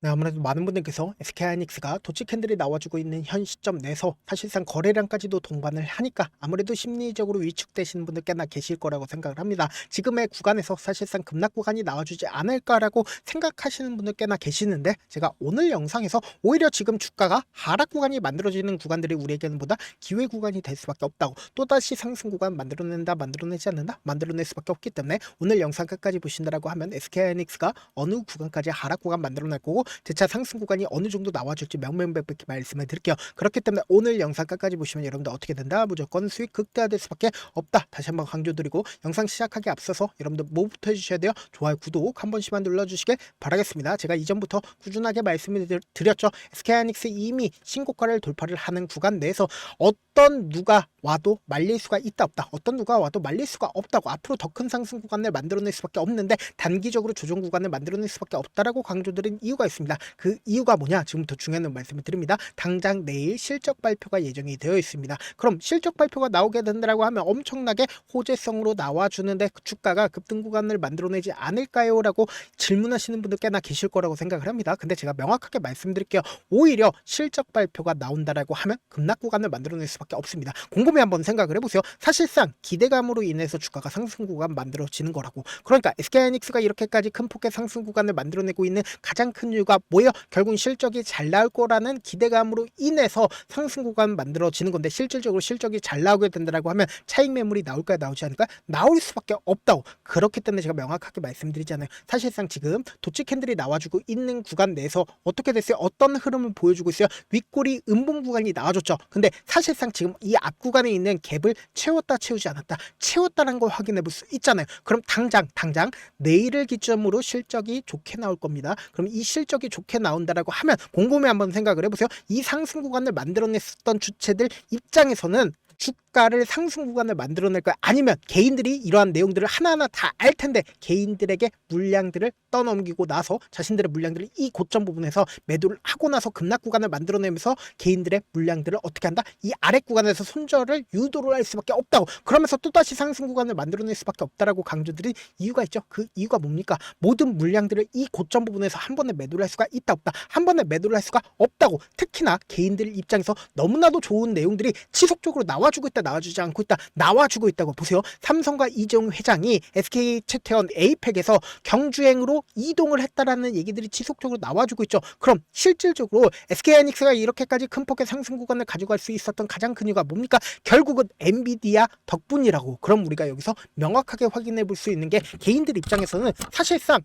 네, 아무래도 많은 분들께서 SK하이닉스가 도치 캔들이 나와주고 있는 현 시점 내에서 사실상 거래량까지도 동반을 하니까 아무래도 심리적으로 위축되시는 분들 꽤나 계실 거라고 생각을 합니다. 지금의 구간에서 사실상 급락 구간이 나와주지 않을까라고 생각하시는 분들 꽤나 계시는데, 제가 오늘 영상에서 오히려 지금 주가가 하락 구간이 만들어지는 구간들이 우리에게는 보다 기회 구간이 될 수밖에 없다고, 또다시 상승 구간 만들어내지 않는다, 만들어낼 수밖에 없기 때문에 오늘 영상 끝까지 보신다라고 하면 SK하이닉스가 어느 구간까지 하락 구간 만들어낼 거고 재차 상승 구간이 어느 정도 나와줄지 명명백백히 말씀을 드릴게요. 그렇기 때문에 오늘 영상 끝까지 보시면 여러분들 어떻게 된다? 무조건 수익 극대화될 수밖에 없다. 다시 한번 강조드리고, 영상 시작하기 앞서서 여러분들 뭐부터 해주셔야 돼요? 좋아요, 구독 한 번씩만 눌러주시길 바라겠습니다. 제가 이전부터 꾸준하게 말씀을 드렸죠. SK하이닉스 이미 신고가를 돌파를 하는 구간 내에서 어떤 누가 와도 말릴 수가 있다 없다, 어떤 누가 와도 말릴 수가 없다고, 앞으로 더 큰 상승 구간을 만들어낼 수밖에 없는데 단기적으로 조정 구간을 만들어낼 수밖에 없다라고 강조드린 이유가 있습니다. 그 이유가 뭐냐? 지금부터 중요한 말씀을 드립니다. 당장 내일 실적 발표가 예정이 되어 있습니다. 그럼 실적 발표가 나오게 된다라고 하면 엄청나게 호재성으로 나와주는데 주가가 급등 구간을 만들어내지 않을까요? 라고 질문하시는 분들 꽤나 계실 거라고 생각을 합니다. 근데 제가 명확하게 말씀드릴게요. 오히려 실적 발표가 나온다라고 하면 급락 구간을 만들어낼 수밖에 없습니다. 곰곰이 한번 생각을 해보세요. 사실상 기대감으로 인해서 주가가 상승 구간 만들어지는 거라고. 그러니까 SK하이닉스가 이렇게까지 큰 폭의 상승 구간을 만들어내고 있는 가장 큰 이유가 뭐예요? 결국은 실적이 잘 나올 거라는 기대감으로 인해서 상승 구간 만들어지는 건데, 실질적으로 실적이 잘 나오게 된다라고 하면 차익 매물이 나올까요? 나오지 않을까? 나올 수밖에 없다고. 그렇기 때문에 제가 명확하게 말씀드리잖아요. 사실상 지금 도치 캔들이 나와주고 있는 구간 내에서 어떻게 됐어요? 어떤 흐름을 보여주고 있어요? 윗꼬리 음봉 구간이 나와줬죠. 근데 사실상 지금 이 앞 구간에 있는 갭을 채웠다 채우지 않았다, 채웠다는 걸 확인해 볼 수 있잖아요. 그럼 당장 내일을 기점으로 실적이 좋게 나올 겁니다. 그럼 이 실적이 좋게 나온다라고 하면 곰곰이 한번 생각을 해보세요. 이 상승 구간을 만들어냈었던 주체들 입장에서는 주가를 상승 구간을 만들어낼까요? 아니면 개인들이 이러한 내용들을 하나하나 다 알 텐데 개인들에게 물량들을 떠넘기고 나서 자신들의 물량들을 이 고점 부분에서 매도를 하고 나서 급락 구간을 만들어내면서 개인들의 물량들을 어떻게 한다? 이 아래 구간에서 손절을 유도를 할 수밖에 없다고. 그러면서 또다시 상승 구간을 만들어낼 수밖에 없다라고 강조드린 이유가 있죠. 그 이유가 뭡니까? 모든 물량들을 이 고점 부분에서 한 번에 매도를 할 수가 있다 없다, 한 번에 매도를 할 수가 없다고. 특히나 개인들 입장에서 너무나도 좋은 내용들이 지속적으로 나와주고 있다, 나와주지 않고 있다, 나와주고 있다고. 보세요. 삼성과 이재용 회장이 SK 채태원 에이펙에서 경주행으로 이동을 했다라는 얘기들이 지속적으로 나와주고 있죠. 그럼 실질적으로 SK하이닉스가 이렇게까지 큰 폭의 상승 구간을 가져갈 수 있었던 가장 큰 이유가 뭡니까? 결국은 엔비디아 덕분이라고. 그럼 우리가 여기서 명확하게 확인해 볼 수 있는 게, 개인들 입장에서는 사실상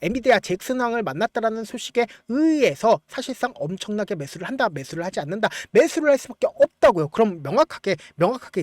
엔비디아 잭슨왕을 만났다라는 소식에 의해서 사실상 엄청나게 매수를 한다, 매수를 하지 않는다, 매수를 할 수밖에 없다고요. 그럼 명확하게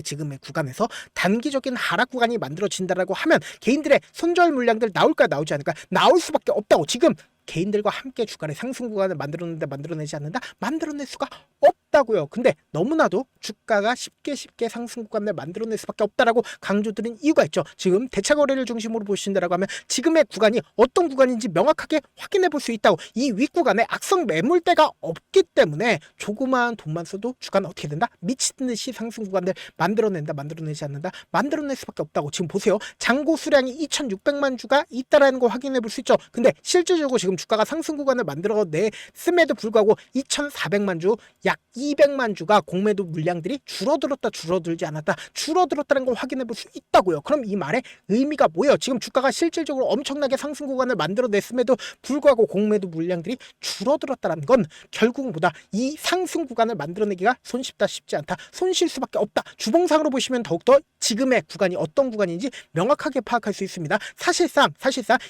지금의 구간에서 단기적인 하락 구간이 만들어진다라고 하면 개인들의 손절 물량들 나올까, 나오지 않을까? 나올 수밖에 없다고. 지금 개인들과 함께 주가를 상승 구간을 만들어내는데 만들어내지 않는다? 만들어낼 수가 없다고요. 근데 너무나도 주가가 쉽게 상승 구간을 만들어낼 수밖에 없다라고 강조드린 이유가 있죠. 지금 대차 거래를 중심으로 보신다라고 하면 지금의 구간이 어떤 구간인지 명확하게 확인해 볼 수 있다고. 이 윗구간에 악성 매물대가 없기 때문에 조그마한 돈만 써도 주가는 어떻게 된다? 미친 듯이 상승 구간을 만들어낸다, 만들어내지 않는다, 만들어낼 수밖에 없다고. 지금 보세요. 잔고 수량이 2,600만 주가 있다라는 거 확인해 볼 수 있죠. 근데 실질적으로 지금 주가가 상승 구간을 만들어냈음에도 불구하고 2,400만 주, 약 200만 주가 공매도 물량들이 줄어들었다, 줄어들지 않았다, 줄어들었다는 걸 확인해 볼 수 있다고요. 그럼 이 말의 의미가 뭐예요? 지금 주가가 실질적으로 엄청나게 상승 구간을 만들어냈음에도 불구하고 공매도 물량들이 줄어들었다는 건 결국은 뭐다? 이 상승 구간을 만들어내기가 손쉽다, 쉽지 않다, 손실 수밖에 없다. 주봉상으로 보시면 더욱더 지금의 구간이 어떤 구간인지 명확하게 파악할 수 있습니다. 사실상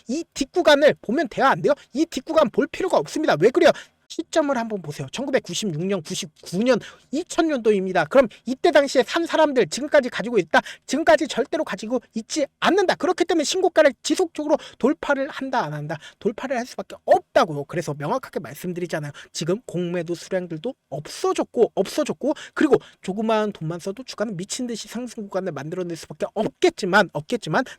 이 뒷구간을 보면 돼야 안 돼요? 이 뒷구간 볼 필요가 없습니다. 왜 그래요? 시점을 한번 보세요. 1996년, 99년, 2000년도입니다. 그럼 이때 당시에 산 사람들 지금까지 가지고 있다? 지금까지 절대로 가지고 있지 않는다. 그렇기 때문에 신고가를 지속적으로 돌파를 한다, 안 한다? 돌파를 할 수밖에 없다고요. 그래서 명확하게 말씀드리잖아요. 지금 공매도 수량들도 없어졌고 그리고 조그마한 돈만 써도 주가는 미친 듯이 상승 구간을 만들어낼 수밖에 없겠지만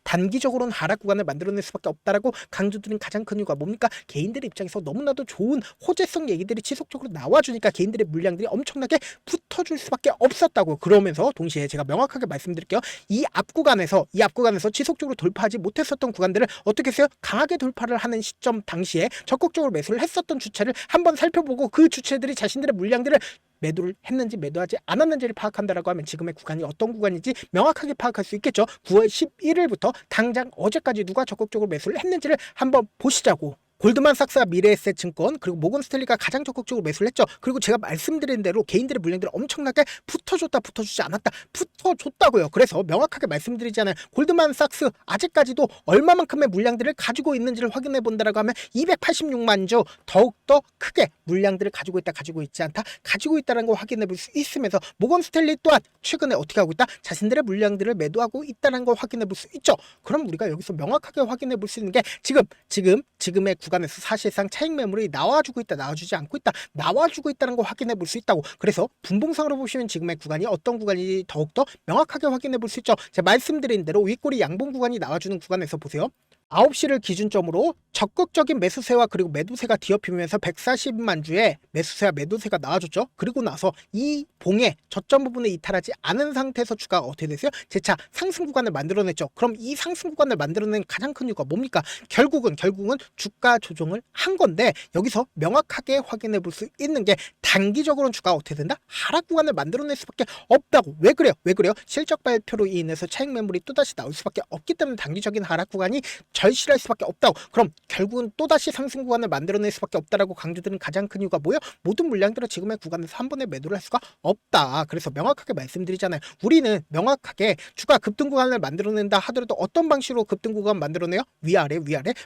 단기적으로는 하락 구간을 만들어낼 수밖에 없다라고 강조드린 가장 큰 이유가 뭡니까? 개인들의 입장에서 너무나도 좋은 호재성 얘기들이 지속적으로 나와주니까 개인들의 물량들이 엄청나게 붙어줄 수밖에 없었다고. 그러면서 동시에 제가 명확하게 말씀드릴게요. 이 앞 구간에서 지속적으로 돌파하지 못했었던 구간들을 어떻게 했어요? 강하게 돌파를 하는 시점 당시에 적극 적극적으로 매수를 했었던 주체를 한번 살펴보고 그 주체들이 자신들의 물량들을 매도를 했는지 매도하지 않았는지를 파악한다라고 하면 지금의 구간이 어떤 구간인지 명확하게 파악할 수 있겠죠. 9월 11일부터 당장 어제까지 누가 적극적으로 매수를 했는지를 한번 보시자고. 골드만삭스와 미래에셋증권 그리고 모건스탠리가 가장 적극적으로 매수를 했죠. 그리고 제가 말씀드린 대로 개인들의 물량들을 엄청나게 붙어줬다 붙어주지 않았다 붙어줬다고요. 그래서 명확하게 말씀드리잖아요. 골드만삭스 아직까지도 얼마만큼의 물량들을 가지고 있는지를 확인해 본다라고 하면 286만 주 더욱더 크게 물량들을 가지고 있다 가지고 있지 않다 가지고 있다는 걸 확인해 볼 수 있으면서 모건스탠리 또한 최근에 어떻게 하고 있다 자신들의 물량들을 매도하고 있다는 걸 확인해 볼 수 있죠. 그럼 우리가 여기서 명확하게 확인해 볼 수 있는 게 지금의 구간에서 사실상 차익 매물이 나와주고 있다 나와주지 않고 있다 나와주고 있다는 걸 확인해 볼 수 있다고. 그래서 분봉상으로 보시면 지금의 구간이 어떤 구간인지 더욱더 명확하게 확인해 볼 수 있죠. 제가 말씀드린 대로 윗꼬리 양봉 구간이 나와주는 구간에서 보세요. 9시를 기준점으로 적극적인 매수세와 그리고 매도세가 뒤엎이면서 140만 주의 매수세와 매도세가 나와줬죠. 그리고 나서 이 봉의 저점 부분을 이탈하지 않은 상태에서 주가가 어떻게 됐어요? 재차 상승 구간을 만들어냈죠. 그럼 이 상승 구간을 만들어낸 가장 큰 이유가 뭡니까? 결국은 주가 조정을 한 건데 여기서 명확하게 확인해 볼 수 있는 게 단기적으로는 주가가 어떻게 된다? 하락 구간을 만들어낼 수밖에 없다고. 왜 그래요? 실적 발표로 인해서 차익 매물이 또다시 나올 수밖에 없기 때문에 단기적인 하락 구간이 절실할 수밖에 없다고. 그럼 결국은 또다시 상승 구간을 만들어낼 수밖에 없다라고 강조드는 가장 큰 이유가 뭐예요? 모든 물량들은 지금의 구간에서 한 번에 매도를 할 수가 없다. 그래서 명확하게 말씀드리잖아요. 우리는 명확하게 주가 급등 구간을 만들어낸다 하더라도 어떤 방식으로 급등 구간 만들어내요? 위아래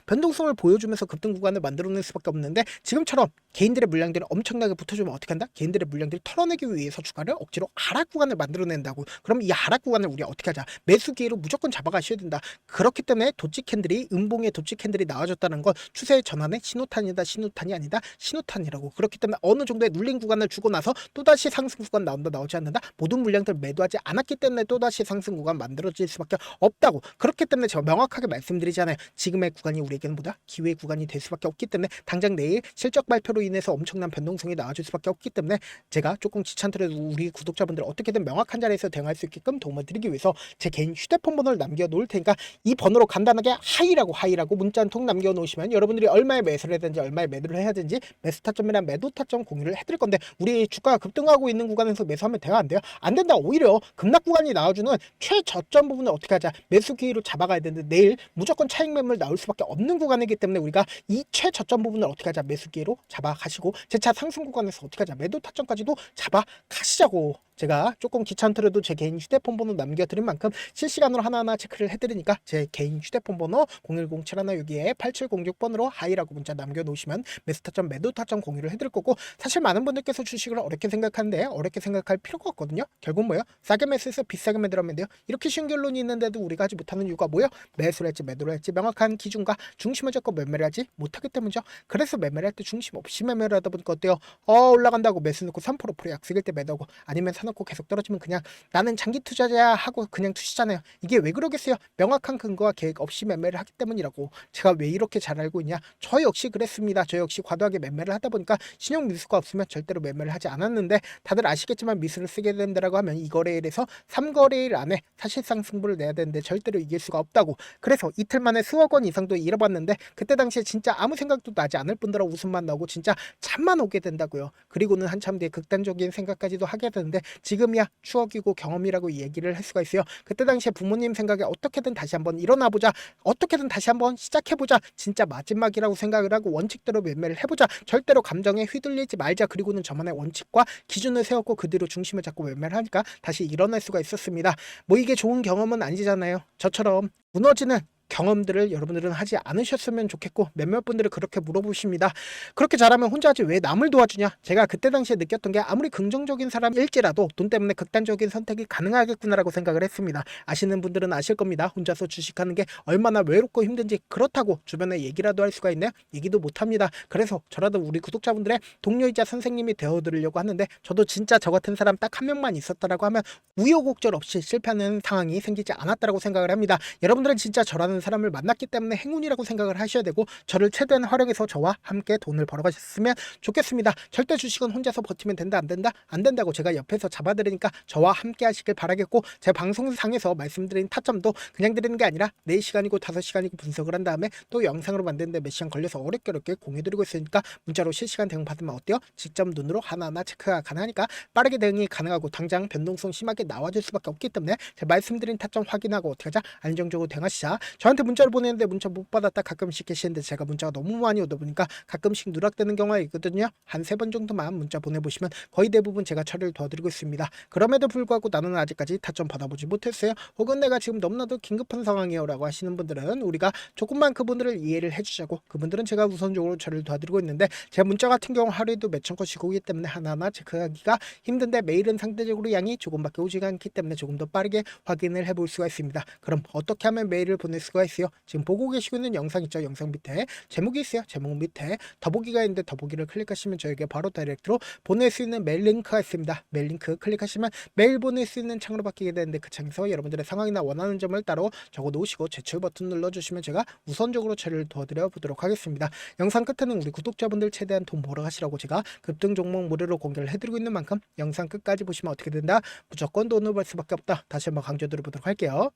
변동성을 보여주면서 급등 구간을 만들어낼 수밖에 없는데 지금처럼 개인들의 물량들을 엄청나게 붙어주면 어떻게 한다? 개인들의 물량들을 털어내기 위해서 주가를 억지로 하락 구간을 만들어낸다고. 그럼 이 하락 구간을 우리 어떻게 하자? 매수 기회로 무조건 잡아가셔야 된다. 그렇기 때문에 도치 캔들이 음봉의 도치 캔들이 나와줬다는 건 추세의 전환의 신호탄이다 신호탄이 아니다 신호탄이라고. 그렇기 때문에 어느 정도의 눌린 구간을 주고 나서 또다시 상승 구간 나온다 나오지 않는다 모든 물량들 매도하지 않았기 때문에 또다시 상승 구간 만들어질 수밖에 없다고. 그렇기 때문에 제가 명확하게 말씀드리잖아요. 지금의 구간이 우리에게는 뭐다? 기회 구간이 될 수밖에 없기 때문에 당장 내일 실적 발표로 인해서 엄청난 변동성이 나와줄 수밖에 없기 때문에 제가 조금 귀찮더라도 우리 구독자분들 어떻게든 명확한 자리에서 대응할 수 있게끔 도움을 드리기 위해서 제 개인 휴대폰 번호를 남겨 놓을 테니까 이 번호로 간단하게 하이라고 문자 한 통 남겨 놓으시면 여러분들이 얼마에 매수를 해야 되는지 얼마에 매도를 해야 되는지 매수 타점이나 매도 타점 공유를 해드릴 건데 우리 주가가 급등하고 있는 구간에서 매수하면 돼요 안 돼요? 안 된다. 오히려 급락 구간이 나와주는 최저점 부분을 어떻게 하자? 매수 기회로 잡아가야 되는데 내일 무조건 차익 매물 나올 수밖에 없는 구간이기 때문에 우리가 이 최저점 부분을 어떻게 하자? 매수 기회로 잡아가시고 재차 상승 구간에서 어떻게 하자? 매도 타점까지도 잡아가시자고. 제가 조금 귀찮더라도 제 개인 휴대폰 번호 남겨드린 만큼 실시간으로 하나하나 체크를 해드리니까 제 개인 휴대폰 번호 010-7162-8706번으로 하이라고 문자 남겨놓으시면 매수 타점 매도 타점 공유를 해드릴 거고 사실 많은 분들께서 주식을 어렵게 생각하는데 어렵게 생각할 필요가 없거든요. 결국 뭐예요? 싸게 매수해서 비싸게 매도하면 돼요. 이렇게 쉬운 결론이 있는데도 우리가 하지 못하는 이유가 뭐예요? 매수를 할지 매도를 할지 명확한 기준과 중심을 잡고 매매를 하지 못하기 때문이죠. 그래서 매매를 할 때 중심 없이 매매를 하다 보니까 어때요? 올라간다고 매수 넣고 3% 약속일 때 매도하고 아니면 사놓고 계속 떨어지면 그냥 나는 장기 투자자야 하고 그냥 투시잖아요. 이게 왜 그러겠어요? 명확한 근거와 계획 없이 매매를 하기 때문이라고. 제가 왜 이렇게 잘 알고 있냐? 저 역시 그랬습니다. 저 역시 과도하게 매매를 하다 보니까 신용 미수가 없으면 절대로 매매를 하지 않았는데 다들 아시겠지만 미수를 쓰게 된다라고 하면 이 거래일에서 3거래일 안에 사실상 승부를 내야 되는데 절대로 이길 수가 없다고. 그래서 이틀 만에 수억 원 이상도 잃어봤는데 그때 당시에 진짜 아무 생각도 나지 않을 뿐더러 웃음만 나오고 진짜 잠만 오게 된다고요. 그리고는 한참 뒤에 극단적인 생각까지도 하게 되는데 지금이야 추억이고 경험이라고 얘기를 할 수가 있어요. 그때 당시에 부모님 생각에 어떻게든 다시 한번 일어나보자, 어떻게든 다시 한번 시작해보자, 진짜 마지막이라고 생각을 하고 원칙대로 매매를 해보자, 절대로 감정에 휘둘리지 말자. 그리고는 저만의 원칙과 기준을 세웠고 그대로 중심을 잡고 매매를 하니까 다시 일어날 수가 있었습니다. 뭐 이게 좋은 경험은 아니잖아요. 저처럼 무너지는 경험들을 여러분들은 하지 않으셨으면 좋겠고 몇몇 분들이 그렇게 물어보십니다. 그렇게 잘하면 혼자 하지 왜 남을 도와주냐? 제가 그때 당시에 느꼈던 게 아무리 긍정적인 사람일지라도 돈 때문에 극단적인 선택이 가능하겠구나라고 생각을 했습니다. 아시는 분들은 아실 겁니다. 혼자서 주식하는 게 얼마나 외롭고 힘든지. 그렇다고 주변에 얘기라도 할 수가 있나요? 얘기도 못합니다. 그래서 저라도 우리 구독자분들의 동료이자 선생님이 되어드리려고 하는데 저도 진짜 저 같은 사람 딱 한 명만 있었다라고 하면 우여곡절 없이 실패하는 상황이 생기지 않았다라고 생각을 합니다. 여러분들은 진짜 저라는 좋아하는 사람을 만났기 때문에 행운이라고 생각을 하셔야 되고 저를 최대한 활용해서 저와 함께 돈을 벌어가셨으면 좋겠습니다. 절대 주식은 혼자서 버티면 된다 안 된다? 안 된다고 제가 옆에서 잡아드리니까 저와 함께 하시길 바라겠고 제 방송상에서 말씀드린 타점도 그냥 드리는 게 아니라 4시간이고 5시간이고 분석을 한 다음에 또 영상으로 만드는데 몇 시간 걸려서 어렵게 공유드리고 있으니까 문자로 실시간 대응 받으면 어때요? 직접 눈으로 하나하나 체크가 가능하니까 빠르게 대응이 가능하고 당장 변동성 심하게 나와줄 수밖에 없기 때문에 제가 말씀드린 타점 확인하고 어떻게 하자? 안정적으로 대응하시자. 저한테 문자를 보내는데 문자 못 받았다 가끔씩 계시는데 제가 문자가 너무 많이 오다 보니까 가끔씩 누락되는 경우가 있거든요. 한 3번 정도만 문자 보내보시면 거의 대부분 제가 처리를 도와드리고 있습니다. 그럼에도 불구하고 나는 아직까지 타점 받아보지 못했어요. 혹은 내가 지금 너무나도 긴급한 상황이에요 라고 하시는 분들은 우리가 조금만 그분들을 이해를 해주자고 그분들은 제가 우선적으로 처리를 도와드리고 있는데 제 문자 같은 경우 하루에도 몇천 건씩 오기 때문에 하나하나 체크하기가 힘든데 메일은 상대적으로 양이 조금밖에 오지가 않기 때문에 조금 더 빠르게 확인을 해볼 수가 있습니다. 그럼 어떻게 하면 메일을 보낼 수가 있어요? 지금 보고 계시고 있는 영상 있죠? 영상 밑에 제목이 있어요. 제목 밑에 더보기가 있는데 더보기를 클릭하시면 저에게 바로 다이렉트로 보낼 수 있는 메일 링크가 있습니다. 메일 링크 클릭하시면 메일 보낼 수 있는 창으로 바뀌게 되는데 그 창에서 여러분들의 상황이나 원하는 점을 따로 적어 놓으시고 제출 버튼 눌러주시면 제가 우선적으로 처리를 도와드려 보도록 하겠습니다. 영상 끝에는 우리 구독자분들 최대한 돈 벌어 가시라고 제가 급등 종목 무료로 공개를 해드리고 있는 만큼 영상 끝까지 보시면 어떻게 된다? 무조건 돈을 벌 수밖에 없다. 다시 한번 강조드려 보도록 할게요.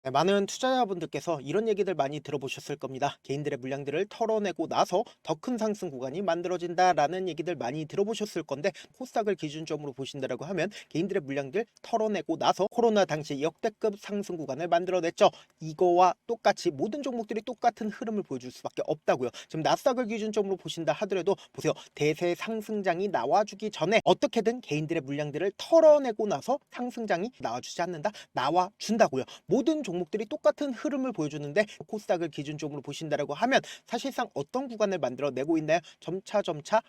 네, 많은 투자자분들께서 이런 얘기들 많이 들어보셨을 겁니다. 개인들의 물량들을 털어내고 나서 더 큰 상승 구간이 만들어진다라는 얘기들 많이 들어보셨을 건데 코스닥을 기준점으로 보신다라고 하면 개인들의 물량들 털어내고 나서 코로나 당시 역대급 상승 구간을 만들어냈죠. 이거와 똑같이 모든 종목들이 똑같은 흐름을 보여줄 수밖에 없다고요. 지금 나스닥을 기준점으로 보신다 하더라도 보세요. 대세 상승장이 나와주기 전에 어떻게든 개인들의 물량들을 털어내고 나서 상승장이 나와주지 않는다? 나와준다고요. 모든 종목들이 똑같은 흐름을 보여주는데 코스닥을 기준점으로 보신다라고 하면 사실상 어떤 구간을 만들어내고 있나요? 점차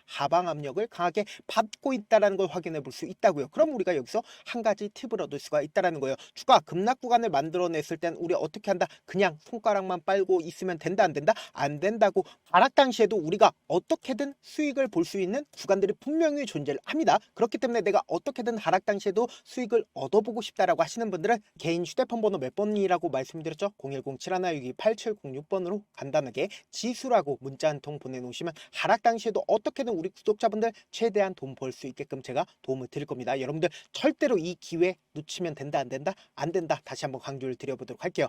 하방 압력을 강하게 받고 있다는 걸 확인해 볼 수 있다고요. 그럼 우리가 여기서 한 가지 팁을 얻을 수가 있다는 거예요. 주가 급락 구간을 만들어냈을 땐 우리 어떻게 한다? 그냥 손가락만 빨고 있으면 된다 안 된다? 안 된다고. 하락 당시에도 우리가 어떻게든 수익을 볼 수 있는 구간들이 분명히 존재를 합니다. 그렇기 때문에 내가 어떻게든 하락 당시에도 수익을 얻어보고 싶다라고 하시는 분들은 개인 휴대폰 번호 몇 번이라고 말씀드렸죠? 010-7162-8706번으로 간단하게 지수라고 문자 한 통 보내놓으시면 하락 당시에도 어떻게든 우리 구독자분들 최대한 돈 벌 수 있게끔 제가 도움을 드릴 겁니다. 여러분들 절대로 이 기회 놓치면 된다 안 된다? 안 된다. 다시 한번 강조를 드려보도록 할게요.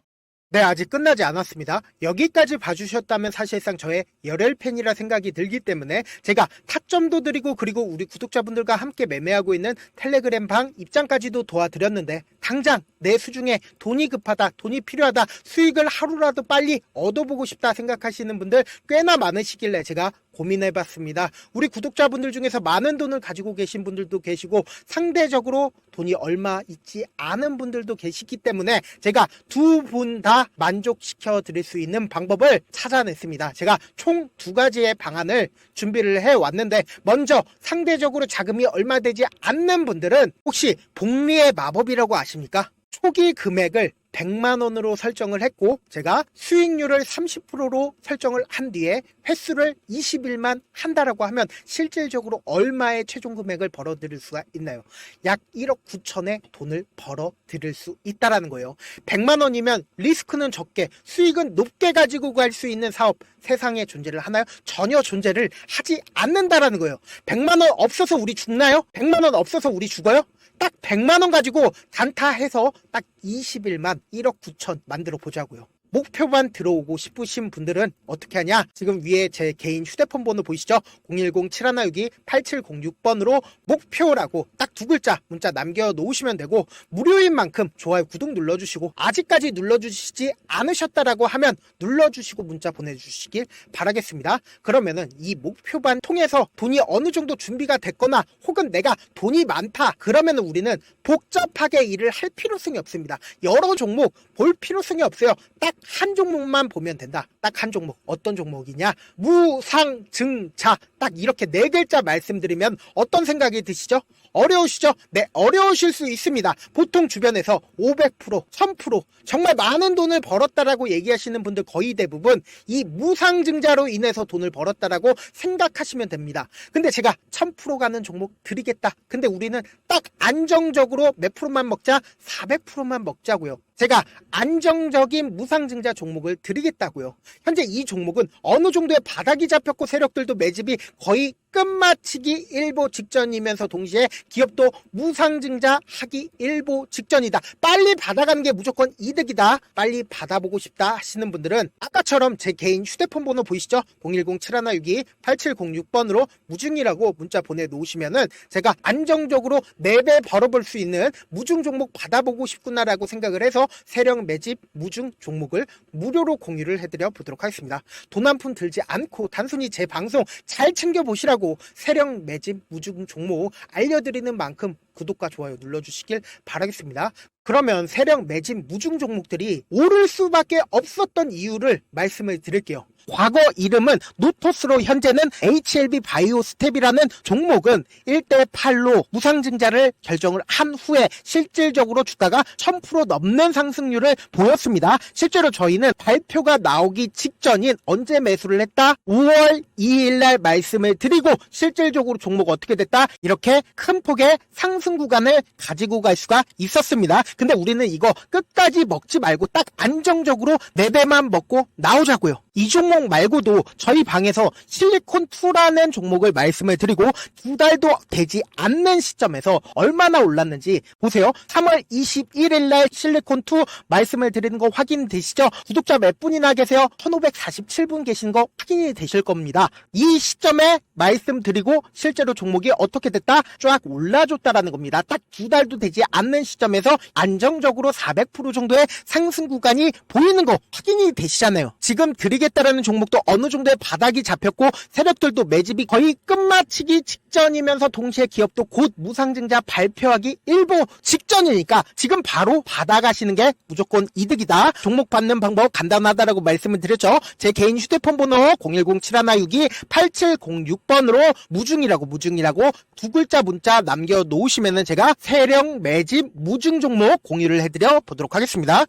네, 아직 끝나지 않았습니다. 여기까지 봐주셨다면 사실상 저의 열혈팬이라 생각이 들기 때문에 제가 타점도 드리고 그리고 우리 구독자분들과 함께 매매하고 있는 텔레그램 방 입장까지도 도와드렸는데 당장 내 수중에 돈이 급하다, 돈이 필요하다, 수익을 하루라도 빨리 얻어보고 싶다 생각하시는 분들 꽤나 많으시길래 제가 고민해봤습니다. 우리 구독자분들 중에서 많은 돈을 가지고 계신 분들도 계시고 상대적으로 돈이 얼마 있지 않은 분들도 계시기 때문에 제가 두 분 다 만족시켜 드릴 수 있는 방법을 찾아냈습니다. 제가 총 2가지의 방안을 준비를 해왔는데 먼저 상대적으로 자금이 얼마 되지 않는 분들은 혹시 복리의 마법이라고 아십니까? 초기 금액을 100만 원으로 설정을 했고 제가 수익률을 30%로 설정을 한 뒤에 횟수를 20일만 한다라고 하면 실질적으로 얼마의 최종 금액을 벌어들일 수가 있나요? 약 1억 9천의 돈을 벌어들일 수 있다라는 거예요. 100만 원이면 리스크는 적게 수익은 높게 가지고 갈 수 있는 사업 세상에 존재를 하나요? 전혀 존재를 하지 않는다라는 거예요. 100만 원 없어서 우리 죽나요? 100만 원 없어서 우리 죽어요? 딱 100만 원 가지고 단타해서 딱 20일만 1억 9천 만들어 보자고요. 목표만 들어오고 싶으신 분들은 어떻게 하냐? 지금 위에 제 개인 휴대폰 번호 보이시죠? 010-7162-8706번으로 목표라고 딱 2글자 문자 남겨놓으시면 되고 무료인 만큼 좋아요, 구독 눌러주시고 아직까지 눌러주시지 않으셨다라고 하면 눌러주시고 문자 보내주시길 바라겠습니다. 그러면은 이 목표반 통해서 돈이 어느 정도 준비가 됐거나 혹은 내가 돈이 많다 그러면은 우리는 복잡하게 일을 할 필요성이 없습니다. 여러 종목 볼 필요성이 없어요. 딱 한 종목만 보면 된다. 딱 한 종목. 어떤 종목이냐? 무상증자. 딱 이렇게 4글자 말씀드리면 어떤 생각이 드시죠? 어려우시죠? 네, 어려우실 수 있습니다. 보통 주변에서 500%, 1000% 정말 많은 돈을 벌었다라고 얘기하시는 분들 거의 대부분 이 무상증자로 인해서 돈을 벌었다라고 생각하시면 됩니다. 근데 제가 1000% 가는 종목 드리겠다. 근데 우리는 딱 안정적으로 몇 프로만 먹자? 400%만 먹자고요. 제가 안정적인 무상증자 종목을 드리겠다고요. 현재 이 종목은 어느 정도의 바닥이 잡혔고 세력들도 매집이 거의 끝마치기 일보 직전이면서 동시에 기업도 무상증자 하기 일보 직전이다. 빨리 받아가는 게 무조건 이득이다. 빨리 받아보고 싶다 하시는 분들은 아까처럼 제 개인 휴대폰 번호 보이시죠? 010-7162-8706번으로 무중이라고 문자 보내놓으시면은 제가 안정적으로 4배 벌어볼 수 있는 무중 종목 받아보고 싶구나라고 생각을 해서 세력 매집 무중 종목을 무료로 공유를 해드려 보도록 하겠습니다. 돈 한 푼 들지 않고 단순히 제 방송 잘 챙겨보시라고 세력 매집 무중 종목 알려드리는 만큼 구독과 좋아요 눌러주시길 바라겠습니다. 그러면 세력 매집 무중 종목들이 오를 수밖에 없었던 이유를 말씀을 드릴게요. 과거 이름은 노토스로 현재는 HLB 바이오스텝이라는 종목은 1대8로 무상증자를 결정을 한 후에 실질적으로 주가가 1000% 넘는 상승률을 보였습니다. 실제로 저희는 발표가 나오기 직전인 언제 매수를 했다? 5월 2일 날 말씀을 드리고 실질적으로 종목 어떻게 됐다? 이렇게 큰 폭의 상승 구간을 가지고 갈 수가 있었습니다. 근데 우리는 이거 끝까지 먹지 말고 딱 안정적으로 4배만 먹고 나오자고요. 이 종목 말고도 저희 방에서 실리콘2라는 종목을 말씀을 드리고 2달도 되지 않는 시점에서 얼마나 올랐는지 보세요. 3월 21일 날 실리콘2 말씀을 드리는 거 확인되시죠? 구독자 몇 분이나 계세요? 1547분 계신 거 확인이 되실 겁니다. 이 시점에 말씀드리고 실제로 종목이 어떻게 됐다? 쫙 올라줬다라는 겁니다. 딱 2달도 되지 않는 시점에서 안정적으로 400% 정도의 상승 구간이 보이는 거 확인이 되시잖아요. 지금 드리겠다라는 종목도 어느 정도의 바닥이 잡혔고 세력들도 매집이 거의 끝마치기 직전이면서 동시에 기업도 곧 무상증자 발표하기 일보 직전이니까 지금 바로 받아가시는 게 무조건 이득이다. 종목 받는 방법 간단하다라고 말씀을 드렸죠. 제 개인 휴대폰 번호 010-7162-8706번으로 무중이라고 두 글자 문자 남겨놓으시면은 제가 세력 매집 무중 종목 공유를 해드려 보도록 하겠습니다.